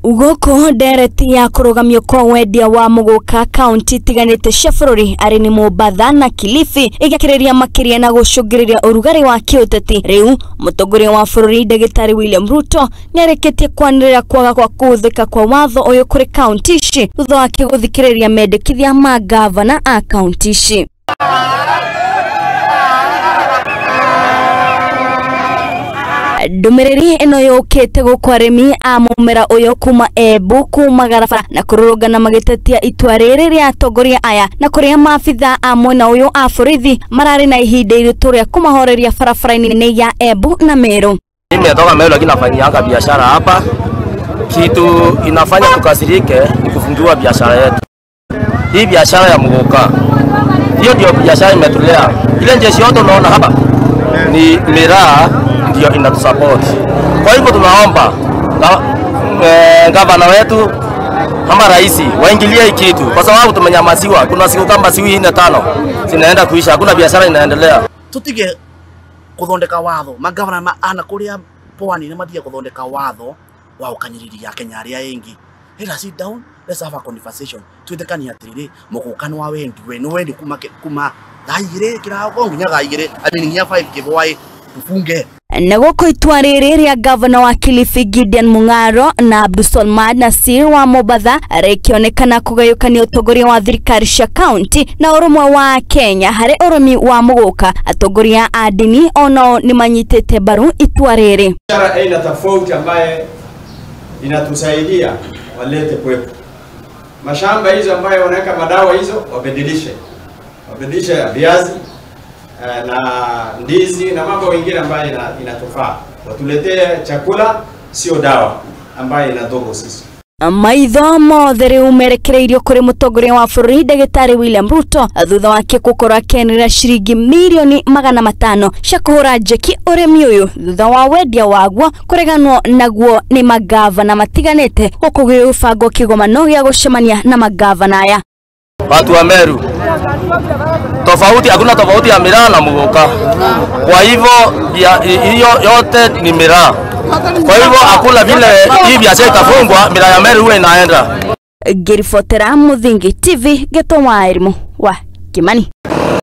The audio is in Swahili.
Ugoko ndereti ya kurugamio kwa wendia wa muguka county tiganite cia bururi ari ni Mombatha na Kilifi igakireria makiria na gucungiriria urugari wa kiuteti. Riu mutongoria wa bururi Ndagitari William Ruto niareketie kwanirira kwaga kwa kuthika kwa watho uyu kuri county ici thutha wa kiguthikiriria mendekithia ma gavana a county ici. Ndumiriri ino yukite gukwa arimi a mumera uyu kuma Embu kuma Garabara na kururugana magitetia itua riri ria atongoria aya na kuria maabitha a mwena uyu a borithi marari na ihinda iritu ria kumahoreria barabara-ini ya Embu na Meru. Nimetoka Meru lakini nafanyanga biashara hapa. Kitu inafanya tukasirike ni kufungua biashara yetu. Hii biashara ya muguka. Hiyo ndio biashara imetulea. Ile jeshi yote unaona hapa ni miraa ndio inatusupport. Kwa hivyo tunaomba gavana wetu kama rais waingilie hii kitu kwa sababu tumenyamaziwa. Kuna siku kama siku 4-5 zinaenda kuisha, hakuna biashara inaendelea. Tutige kuthondeka watho magavana ana kuria pwani ni mathie kuthondeka watho wa ukanyiriria Kenya aria ingi. Let us sit down, let's have a conversation. Tuithekania atiriri mugukano wa wendiwe no wendi kuma thaigire kirako nginya thaigire ati nginya 5 kibwai tufunge. Na goko itua riri ria gavana wa Kilifi Gideon Mung'aro na Abdulswamad Nasir wa Mombatha rikionekana kugayukania utongoria wa thirikari cia county na urumwe wa Kenya hari urumi wa muguka. Atongoria a dini ono ni manyitete baru itua riri. Biashara aina tofauti ambaye inatusaidia walete kwepo. Mashamba hizo ambayo wanaweka madawa hizo wabadilishe viazi na ndizi na mambo mengine ambayo inatufaa. Watuletee chakula sio dawa ambayo inadhogo sisi. Maitho mothe riu merekereirio kuri mutongoria wa bururi Ndagitari William Ruto thutha wake gukora kenera ciringi milioni 500 cia kuhura njeki urimi uyu thutha wa wendia waguo kureganwo naguo ni magavana matiganite gukugira ubango kigomano gia gucemania na magavana aya. Watu wa Meru tofauti, hakuna tofauti ya miraa na muguka. Kwa hivyo hiyo yote ni miraa. Kwa hivyo hakuna vile hii biashara itafungwa, miraa ya Meru huwa inaenda. Ngiribotera Muthingi TV Gĩtũma Arimũ wa Kimani.